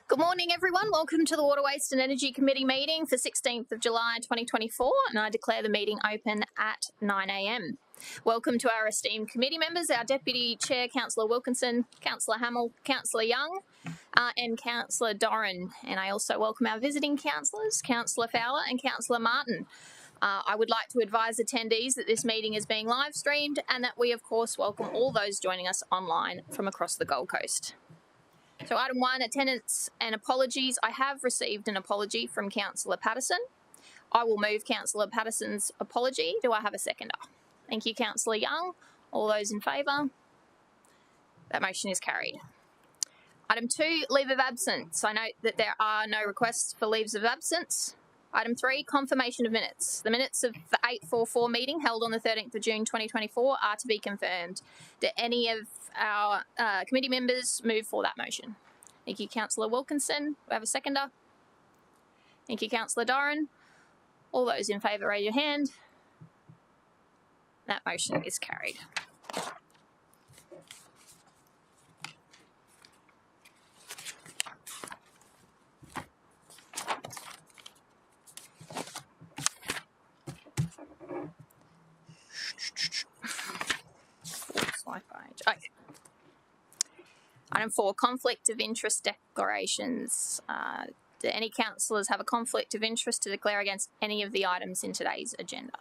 Good morning, everyone. Welcome to the Water, Waste and Energy Committee meeting for 16th of July 2024, and I declare the meeting open at 9 a.m. Welcome to our esteemed committee members, our Deputy Chair, Councillor Wilkinson, Councillor Hamill, Councillor Young, and Councillor Doran. And I also welcome our visiting councillors, Councillor Fowler and Councillor Martin. I would like to advise attendees that this meeting is being live streamed and that we, of course, welcome all those joining us online from across the Gold Coast. So item 1, attendance and apologies. I have received an apology from Councillor Patterson. I will move Councillor Patterson's apology. Do I have a seconder? Thank you, Councillor Young. All those in favour? That motion is carried. Item 2, leave of absence. I note that there are no requests for leaves of absence. Item 3, confirmation of minutes. The minutes of the 844 meeting held on the 13th of June 2024 are to be confirmed. Do any of our committee members move for that motion? Thank you, Councillor Wilkinson. Do we have a seconder? Thank you, Councillor Doran. All those in favour, raise your hand. That motion is carried. Okay. Item 4, conflict of interest declarations. Do any councillors have a conflict of interest to declare against any of the items in today's agenda?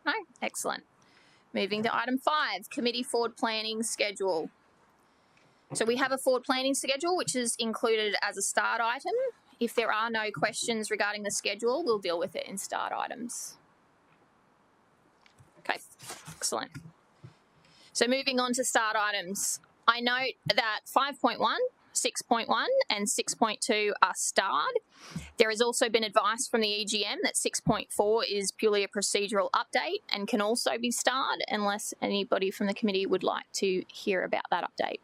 No? Excellent. Moving to item 5, committee forward planning schedule. So we have a forward planning schedule which is included as a start item. If there are no questions regarding the schedule, we'll deal with it in start items. Okay, excellent. So moving on to start items, I note that 5.1, 6.1 and 6.2 are starred. There has also been advice from the EGM that 6.4 is purely a procedural update and can also be starred unless anybody from the committee would like to hear about that update.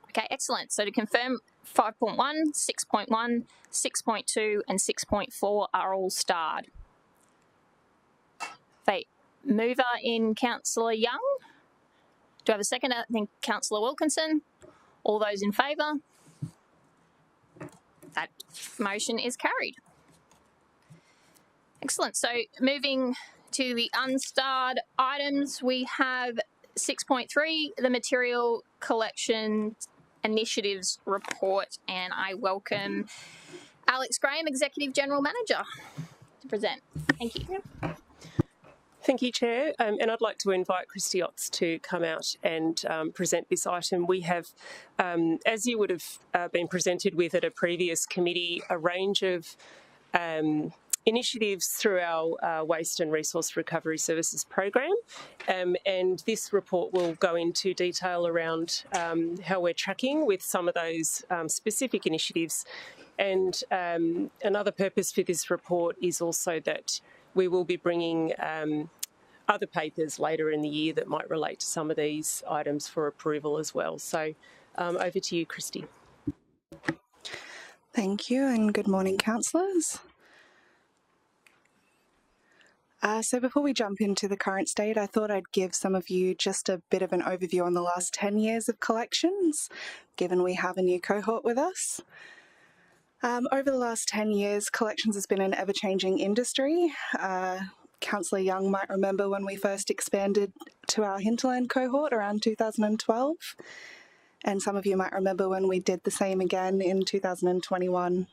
Okay, excellent. So to confirm, 5.1, 6.1, 6.2 and 6.4 are all starred. Mover in Councillor Young. Do I have a second? I think Councillor Wilkinson. All those in favour? That motion is carried. Excellent. So moving to the unstarred items, we have 6.3, the Material Collection Initiatives Report, and I welcome Alex Graham, Executive General Manager, to present. Thank you. Thank you, Chair, and I'd like to invite Christy Otts to come out and present this item. We have, as you would have been presented with at a previous committee, a range of initiatives through our Waste and Resource Recovery Services program, and this report will go into detail around how we're tracking with some of those specific initiatives. And another purpose for this report is also that we will be bringing other papers later in the year that might relate to some of these items for approval as well. So over to you, Christy. Thank you and good morning, councillors. So before we jump into the current state, I thought I'd give some of you just a bit of an overview on the last 10 years of collections, given we have a new cohort with us. Over the last 10 years, collections has been an ever-changing industry. Councillor Young might remember when we first expanded to our hinterland cohort around 2012, and some of you might remember when we did the same again in 2021.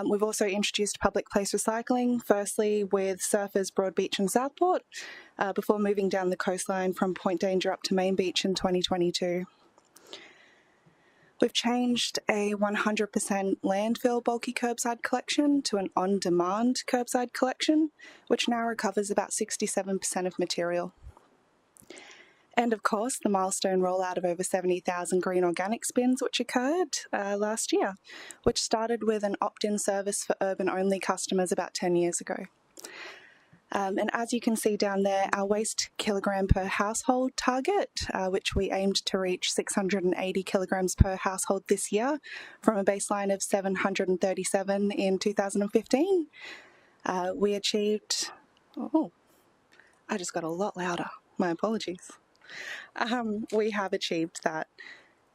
We've also introduced public place recycling, firstly with Surfers, Broadbeach and Southport, before moving down the coastline from Point Danger up to Main Beach in 2022. We've changed a 100% landfill bulky curbside collection to an on-demand curbside collection, which now recovers about 67% of material. And of course, the milestone rollout of over 70,000 green organics bins, which occurred last year, which started with an opt-in service for urban-only customers about 10 years ago. And as you can see down there, our waste kilogram per household target, which we aimed to reach 680 kilograms per household this year from a baseline of 737 in 2015, we achieved, I just got a lot louder, my apologies. We have achieved that.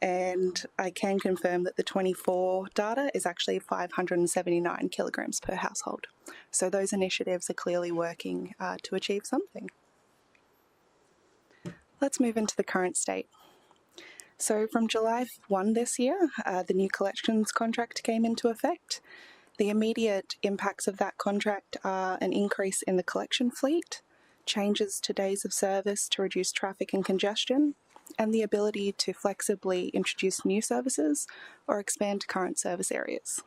And I can confirm that the 24 data is actually 579 kilograms per household. So those initiatives are clearly working to achieve something. Let's move into the current state. So from July 1 this year, the new collections contract came into effect. The immediate impacts of that contract are an increase in the collection fleet, changes to days of service to reduce traffic and congestion, and the ability to flexibly introduce new services or expand current service areas.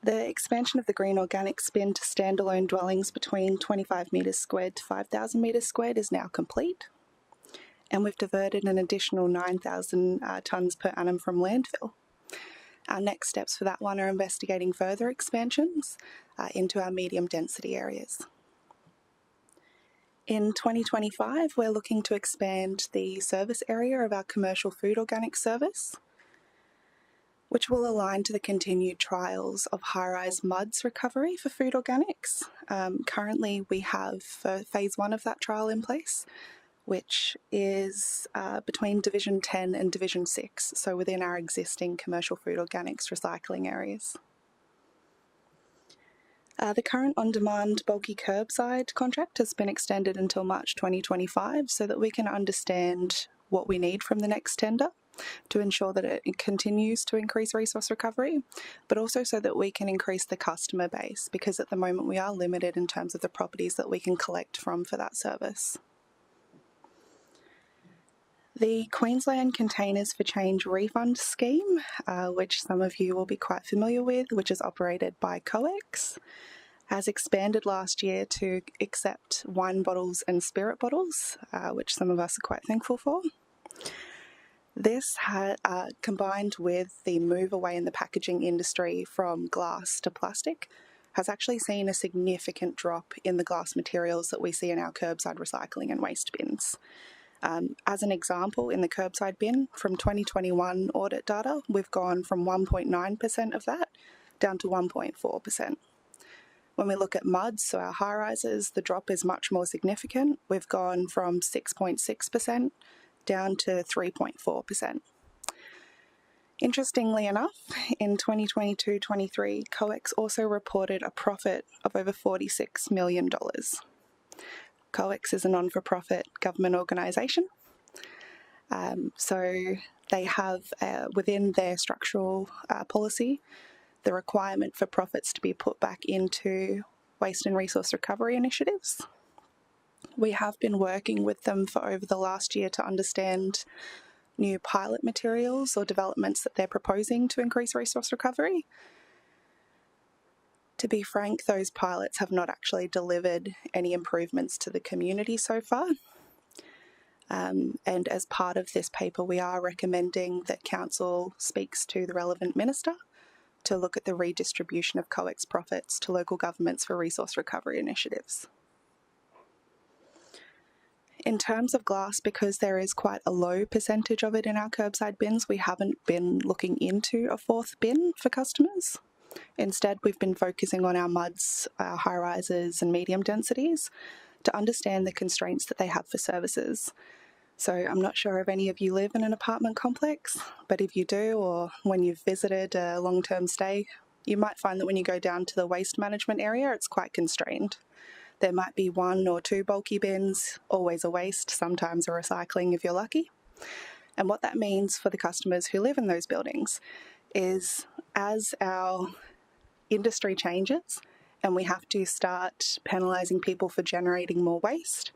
The expansion of the green organics bin to standalone dwellings between 25 metres squared to 5,000 metres squared is now complete, and we've diverted an additional 9,000 tonnes per annum from landfill. Our next steps for that one are investigating further expansions into our medium density areas. In 2025, we're looking to expand the service area of our commercial food organic service, which will align to the continued trials of high-rise MUDS recovery for food organics. Currently, we have phase 1 of that trial in place, which is between Division 10 and Division 6, so within our existing commercial food organics recycling areas. The current on-demand bulky curbside contract has been extended until March 2025 so that we can understand what we need from the next tender to ensure that it continues to increase resource recovery, but also so that we can increase the customer base, because at the moment we are limited in terms of the properties that we can collect from for that service. The Queensland Containers for Change refund scheme, which some of you will be quite familiar with, which is operated by COEX, has expanded last year to accept wine bottles and spirit bottles, which some of us are quite thankful for. This, combined with the move away in the packaging industry from glass to plastic, has actually seen a significant drop in the glass materials that we see in our curbside recycling and waste bins. As an example, in the curbside bin, from 2021 audit data, we've gone from 1.9% of that down to 1.4%. When we look at MUDs, so our high-rises, the drop is much more significant. We've gone from 6.6% down to 3.4%. Interestingly enough, in 2022-23, COEX also reported a profit of over $46 million. COEX is a non-for-profit government organisation, so they have within their structural policy the requirement for profits to be put back into waste and resource recovery initiatives. We have been working with them for over the last year to understand new pilot materials or developments that they're proposing to increase resource recovery. To be frank, those pilots have not actually delivered any improvements to the community so far. And as part of this paper, we are recommending that Council speaks to the relevant minister to look at the redistribution of COEX profits to local governments for resource recovery initiatives. In terms of glass, because there is quite a low percentage of it in our curbside bins, we haven't been looking into a fourth bin for customers. Instead, we've been focusing on our MUDs, our high-rises and medium densities to understand the constraints that they have for services. So I'm not sure if any of you live in an apartment complex, but if you do, or when you've visited a long-term stay, you might find that when you go down to the waste management area, it's quite constrained. There might be 1 or 2 bulky bins, always a waste, sometimes a recycling if you're lucky. And what that means for the customers who live in those buildings is, as our industry changes and we have to start penalising people for generating more waste,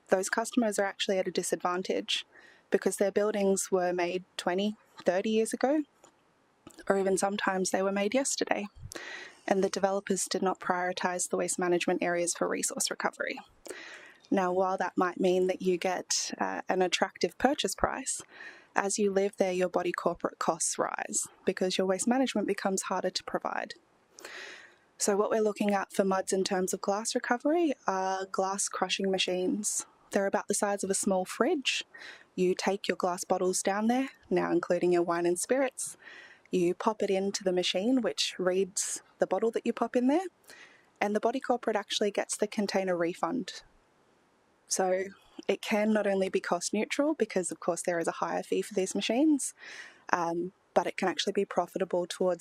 those customers are actually at a disadvantage because their buildings were made 20, 30 years ago, or even sometimes they were made yesterday, and the developers did not prioritise the waste management areas for resource recovery. Now, while that might mean that you get an attractive purchase price, as you live there, your body corporate costs rise because your waste management becomes harder to provide. So what we're looking at for MUDs in terms of glass recovery are glass crushing machines. They're about the size of a small fridge. You take your glass bottles down there, now including your wine and spirits. You pop it into the machine, which reads the bottle that you pop in there, and the body corporate actually gets the container refund. So It can not only be cost neutral, because of course there is a higher fee for these machines, but it can actually be profitable for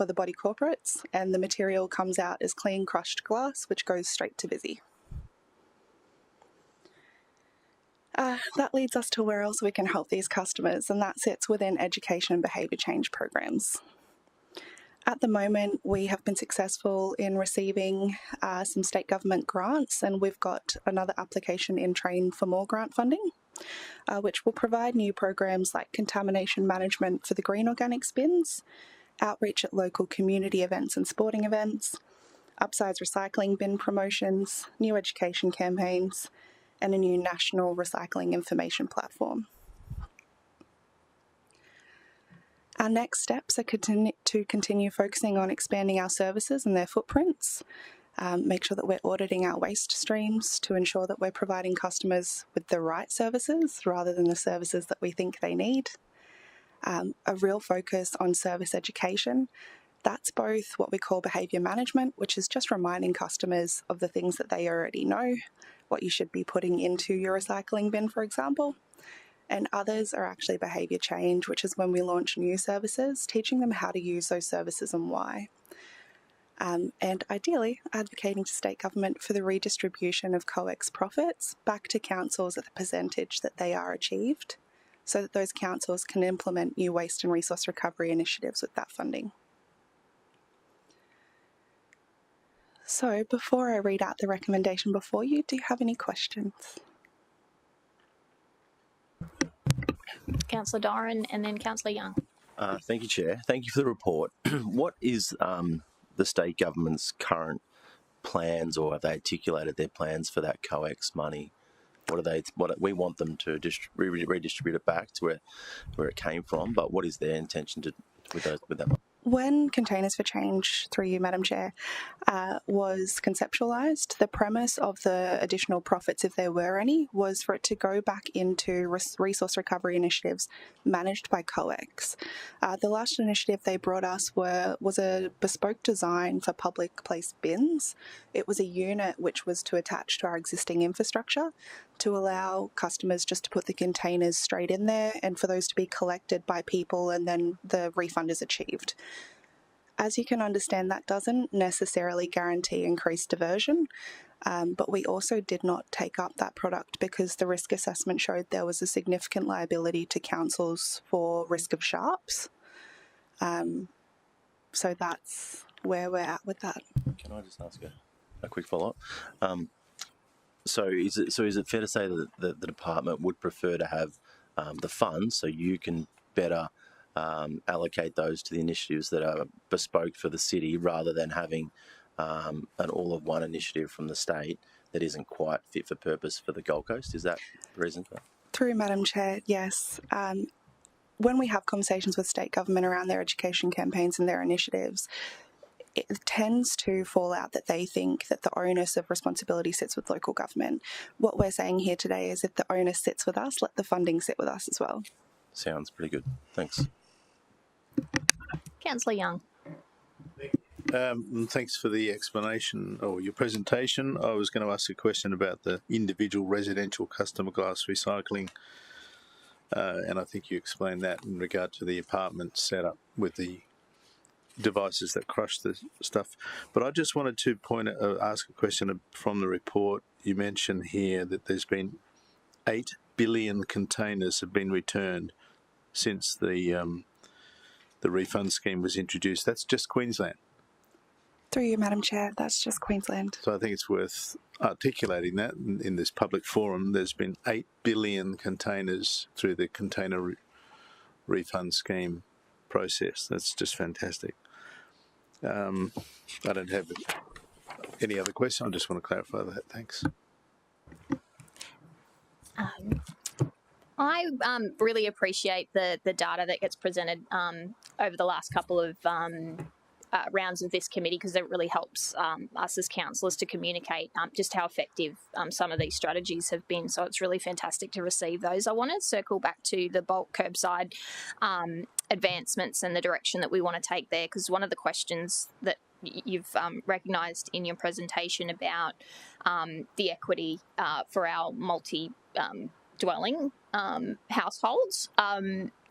the body corporates, and the material comes out as clean crushed glass, which goes straight to Visy. That leads us to where else we can help these customers, and that sits within education and behaviour change programs. At the moment, we have been successful in receiving some state government grants, and we've got another application in train for more grant funding, which will provide new programs like contamination management for the green organics bins, outreach at local community events and sporting events, upsize recycling bin promotions, new education campaigns, and a new national recycling information platform. Our next steps are to continue focusing on expanding our services and their footprints, make sure that we're auditing our waste streams to ensure that we're providing customers with the right services rather than the services that we think they need. A real focus on service education. That's both what we call behaviour management, which is just reminding customers of the things that they already know, what you should be putting into your recycling bin, for example. And others are actually behaviour change, which is when we launch new services, teaching them how to use those services and why. And ideally, advocating to state government for the redistribution of COEX profits back to councils at the percentage that they are achieved, so that those councils can implement new waste and resource recovery initiatives with that funding. So before I read out the recommendation before you, do you have any questions? Councillor Doran and then Councillor Young. Thank you, Chair. Thank you for the report. What is the state government's current plans, or have they articulated their plans for that COEX money? What we want them to redistribute it back to where it came from, but what is their intention with that money? When Containers for Change, through you, Madam Chair, was conceptualised, the premise of the additional profits, if there were any, was for it to go back into resource recovery initiatives managed by COEX. The last initiative they brought us was a bespoke design for public place bins. It was a unit which was to attach to our existing infrastructure to allow customers just to put the containers straight in there and for those to be collected by people and then the refund is achieved. As you can understand, that doesn't necessarily guarantee increased diversion, but we also did not take up that product because the risk assessment showed there was a significant liability to councils for risk of sharps. So that's where we're at with that. Can I just ask a quick follow-up? So is it fair to say that the department would prefer to have the funds so you can better allocate those to the initiatives that are bespoke for the city, rather than having an all-of-one initiative from the state that isn't quite fit for purpose for the Gold Coast? Is that the reason for that? Through Madam Chair, yes. When we have conversations with state government around their education campaigns and their initiatives, it tends to fall out that they think that the onus of responsibility sits with local government. What we're saying here today is if the onus sits with us, let the funding sit with us as well. Sounds pretty good. Thanks. Councillor Young. Thanks for the explanation or your presentation. I was going to ask a question about the individual residential customer glass recycling, and I think you explained that in regard to the apartment setup with the devices that crush the stuff. But I just wanted to ask a question from the report. You mentioned here that there's been 8 billion containers have been returned since the refund scheme was introduced. That's just Queensland. Through you, Madam Chair, that's just Queensland. So I think it's worth articulating that in this public forum. There's been 8 billion containers through the container refund scheme process. That's just fantastic. I don't have any other question. I just want to clarify that. Thanks. I really appreciate the data that gets presented over the last couple of rounds of this committee, because it really helps us as councillors to communicate just how effective some of these strategies have been. So it's really fantastic to receive those. I want to circle back to the bulk curbside advancements and the direction that we want to take there, because one of the questions that you've recognised in your presentation about the equity for our dwelling households.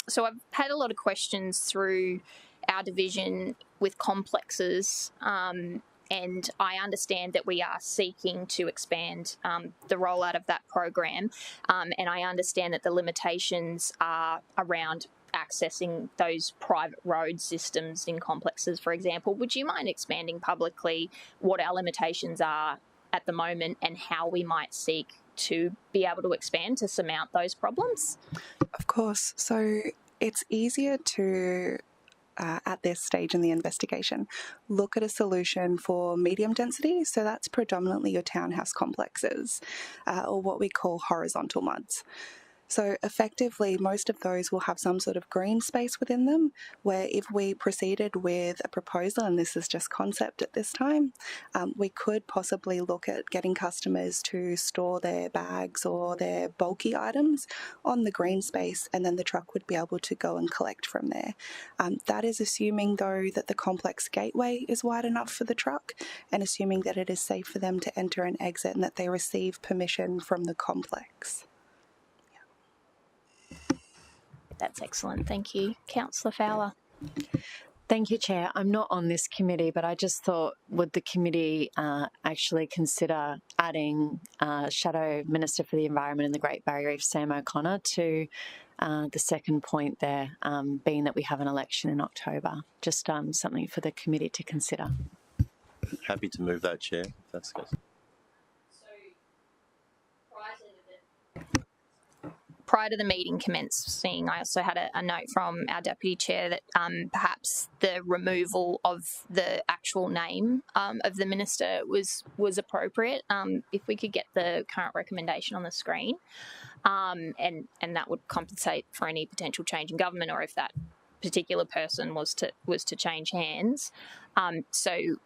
So I've had a lot of questions through our division with complexes, and I understand that we are seeking to expand the rollout of that program, and I understand that the limitations are around accessing those private road systems in complexes, for example. Would you mind expanding publicly what our limitations are at the moment and how we might seek to be able to expand to surmount those problems? Of course. So it's easier to, at this stage in the investigation, look at a solution for medium density. So that's predominantly your townhouse complexes, or what we call horizontal MUDs. So effectively, most of those will have some sort of green space within them, where if we proceeded with a proposal, and this is just concept at this time, we could possibly look at getting customers to store their bags or their bulky items on the green space, and then the truck would be able to go and collect from there. That is assuming, though, that the complex gateway is wide enough for the truck, and assuming that it is safe for them to enter and exit, and that they receive permission from the complex. That's excellent. Thank you. Councillor Fowler. Thank you, Chair. I'm not on this committee, but I just thought, would the committee actually consider adding Shadow Minister for the Environment and the Great Barrier Reef, Sam O'Connor, to the second point there, being that we have an election in October? Just something for the committee to consider. Happy to move that, Chair, if that's good. Prior to the meeting commencing, I also had a note from our Deputy Chair that perhaps the removal of the actual name of the Minister was appropriate. If we could get the current recommendation on the screen, and that would compensate for any potential change in government, or if that particular person was to change hands. So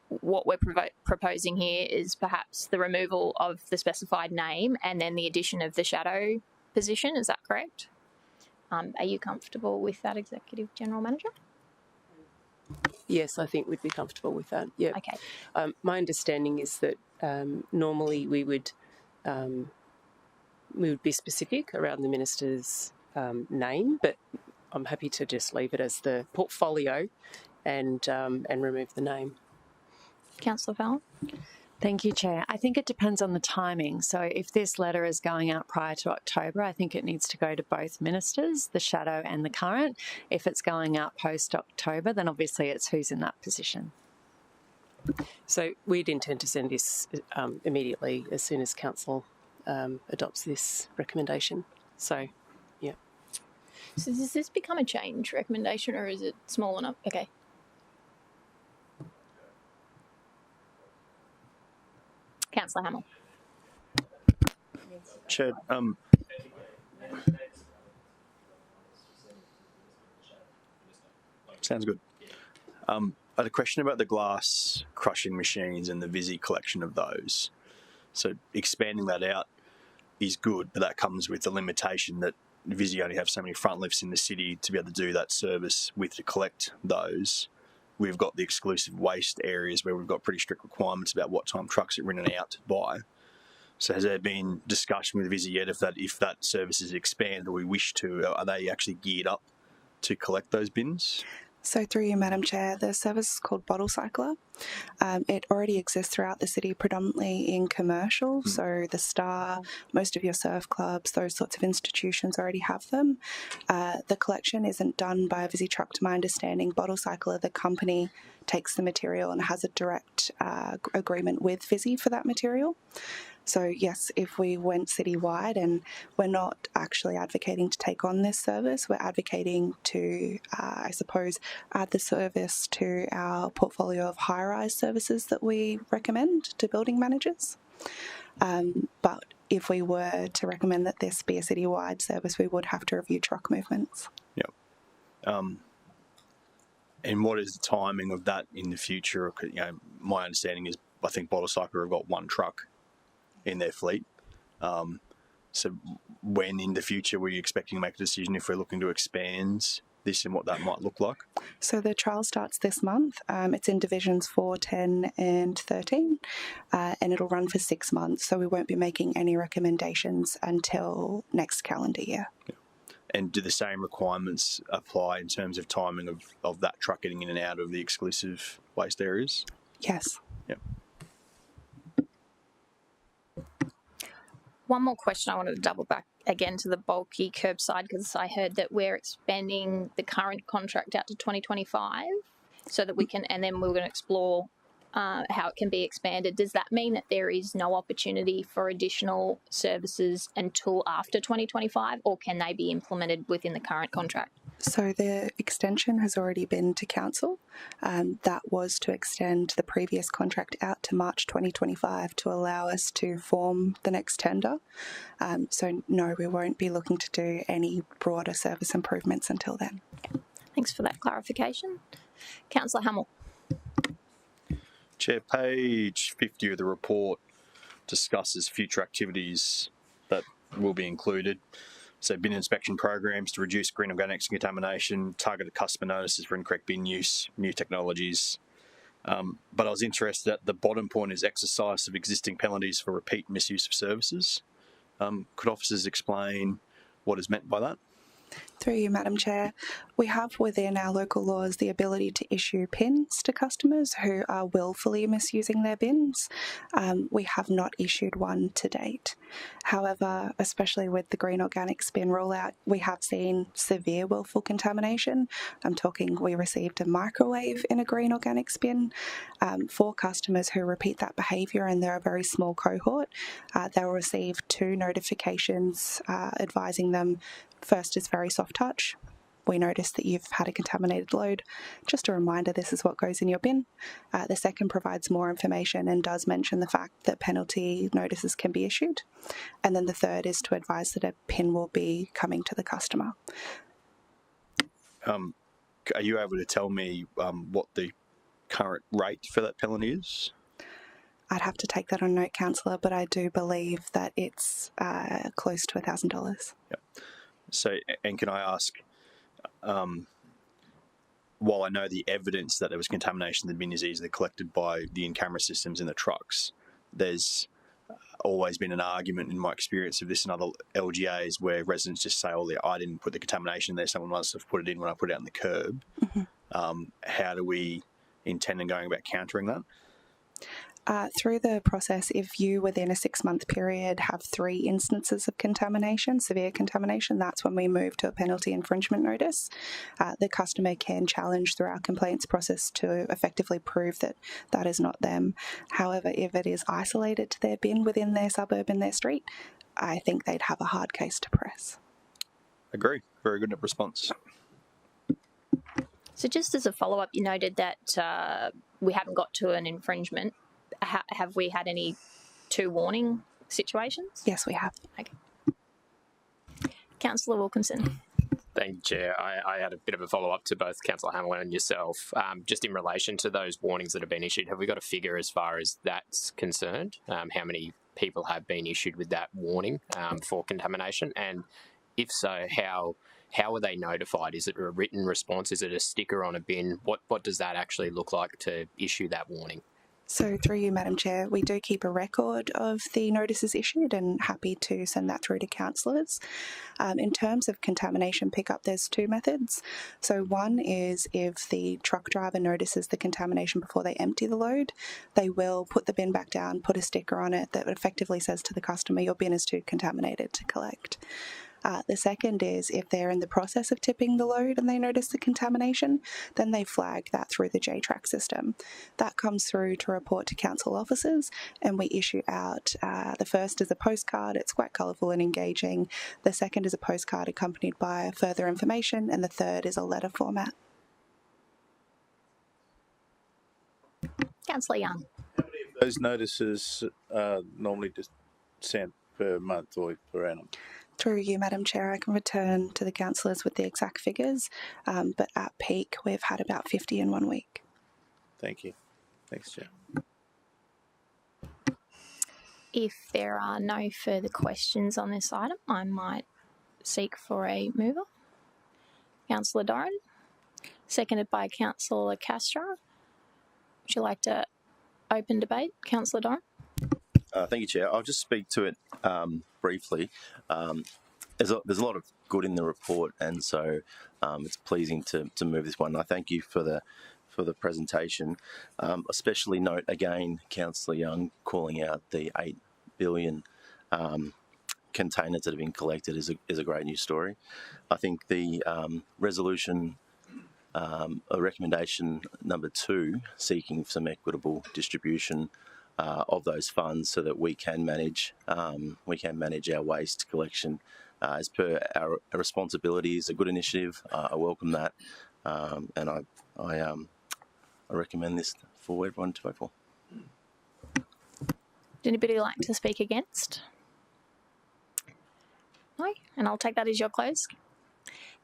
what we're proposing here is perhaps the removal of the specified name and then the addition of the shadow position. Is that correct? Are you comfortable with that, Executive General Manager? Yes, I think we'd be comfortable with that. Yeah. Okay. My understanding is that normally we would be specific around the minister's name, but I'm happy to just leave it as the portfolio and remove the name. Councillor Fowler? Thank you, Chair. I think it depends on the timing. So if this letter is going out prior to October, I think it needs to go to both ministers, the shadow and the current. If it's going out post-October, then obviously it's who's in that position. So we'd intend to send this immediately as soon as Council adopts this recommendation. So, yeah. So does this become a change recommendation, or is it small enough? Okay. Councillor Hamill. Chair, sounds good. I had a question about the glass crushing machines and the Visy collection of those. So expanding that out is good, but that comes with the limitation that Visy only have so many front lifts in the city to be able to do that service with to collect those. We've got the exclusive waste areas where we've got pretty strict requirements about what time trucks are in and out by. So has there been discussion with Visy yet if that service is expanded, or we wish to, are they actually geared up to collect those bins? So through you, Madam Chair, the service is called Bottle Cycler. It already exists throughout the city, predominantly in commercial. So the Star, most of your surf clubs, those sorts of institutions already have them. The collection isn't done by a Visy truck, to my understanding. Bottle Cycler, the company, takes the material and has a direct agreement with Visy for that material. So yes, if we went citywide, and we're not actually advocating to take on this service, we're advocating to, I suppose, add the service to our portfolio of high-rise services that we recommend to building managers. But if we were to recommend that this be a citywide service, we would have to review truck movements. Yep. And what is the timing of that in the future? You know, my understanding is I think Bottle Cycler have got one truck in their fleet. So So when in the future were you expecting to make a decision if we're looking to expand this and what that might look like? So the trial starts this month. It's in divisions 4, 10 and 13, and it'll run for 6 months. So we won't be making any recommendations until next calendar year. And do the same requirements apply in terms of timing of that truck getting in and out of the exclusive waste areas? Yes. Yep. One more question. I wanted to double back again to the bulky curbside because I heard that we're expanding the current contract out to 2025 so that we can, and then we're going to explore how it can be expanded. Does that mean that there is no opportunity for additional services until after 2025, or can they be implemented within the current contract? So the extension has already been to council. That was to extend the previous contract out to March 2025 to allow us to form the next tender. So no, we won't be looking to do any broader service improvements until then. Thanks for that clarification. Councillor Hamill. Chair, page 50 of the report discusses future activities that will be included. So bin inspection programs to reduce green organics and contamination, targeted customer notices for incorrect bin use, new technologies. But I was interested at the bottom point is exercise of existing penalties for repeat misuse of services. Could officers explain what is meant by that? Through you, Madam Chair, we have within our local laws the ability to issue PINs to customers who are willfully misusing their bins. We have not issued one to date. However, especially with the green organics bin rollout, we have seen severe willful contamination. I'm talking we received a microwave in a green organics bin. For customers who repeat that behaviour, and they're a very small cohort, they'll receive 2 notifications advising them. First is very soft touch. We noticed that you've had a contaminated load. Just a reminder, this is what goes in your bin. The second provides more information and does mention the fact that penalty notices can be issued. And then the third is to advise that a PIN will be coming to the customer. Are you able to tell me what the current rate for that penalty is? I'd have to take that on note, Councillor, but I do believe that it's close to $1,000. Yep. So, and can I ask, while I know the evidence that there was contamination in the bin is easily collected by the in-camera systems in the trucks, there's always been an argument in my experience of this in other LGAs where residents just say, oh, I didn't put the contamination there, someone must have put it in when I put it out on the curb. Mm-hmm. How do we intend on going about countering that? Through the process, if you within a 6-month period have 3 instances of contamination, severe contamination, that's when we move to a penalty infringement notice. The customer can challenge through our complaints process to effectively prove that that is not them. However, if it is isolated to their bin within their suburb and their street, I think they'd have a hard case to press. Agree. Very good response. So just as a follow-up, you noted that we haven't got to an infringement. Have we had any 2 warning situations? Yes, we have. Okay. Councillor Wilkinson. Thank you, Chair. I had a bit of a follow-up to both Councillor Hamilton and yourself. Just in relation to those warnings that have been issued, have we got a figure as far as that's concerned? How many people have been issued with that warning for contamination? And if so, how are they notified? Is it a written response? Is it a sticker on a bin? What does that actually look like to issue that warning? So through you, Madam Chair, we do keep a record of the notices issued and happy to send that through to councillors. In terms of contamination pickup, there's 2 methods. So one is if the truck driver notices the contamination before they empty the load, they will put the bin back down, put a sticker on it that effectively says to the customer, your bin is too contaminated to collect. The second is if they're in the process of tipping the load and they notice the contamination, then they flag that through the JTRAC system. That comes through to report to council officers, and we issue out, the first is a postcard, it's quite colourful and engaging. The second is a postcard accompanied by further information, and the third is a letter format. Councillor Young. How many of those notices are normally just sent per month or per annum? Through you, Madam Chair, I can return to the councillors with the exact figures, but at peak we've had about 50 in 1 week. Thank you. Thanks, Chair. If there are no further questions on this item, I might seek for a mover. Councillor Doran, seconded by Councillor Castro. Would you like to open debate, Councillor Doran? Thank you, Chair. I'll just speak to it briefly. There's a lot of good in the report, and so it's pleasing to move this one. I thank you for the presentation. Especially note again, Councillor Young calling out the 8 billion containers that have been collected is a great news story. I think the resolution, recommendation number 2, seeking some equitable distribution of those funds so that we can manage our waste collection as per our responsibility is a good initiative. I welcome that, and I recommend this for everyone to vote for. Would anybody like to speak against? No, and I'll take that as your close.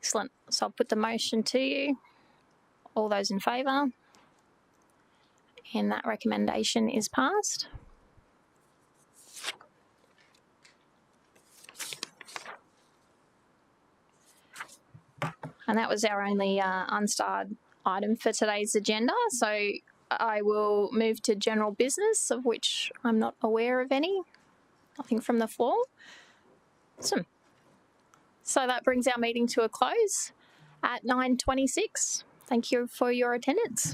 Excellent. So I'll put the motion to you. All those in favour? And that recommendation is passed. And that was our only unstarred item for today's agenda. So I will move to general business, of which I'm not aware of any. Nothing from the floor. Awesome. So that brings our meeting to a close at 9:26. Thank you for your attendance.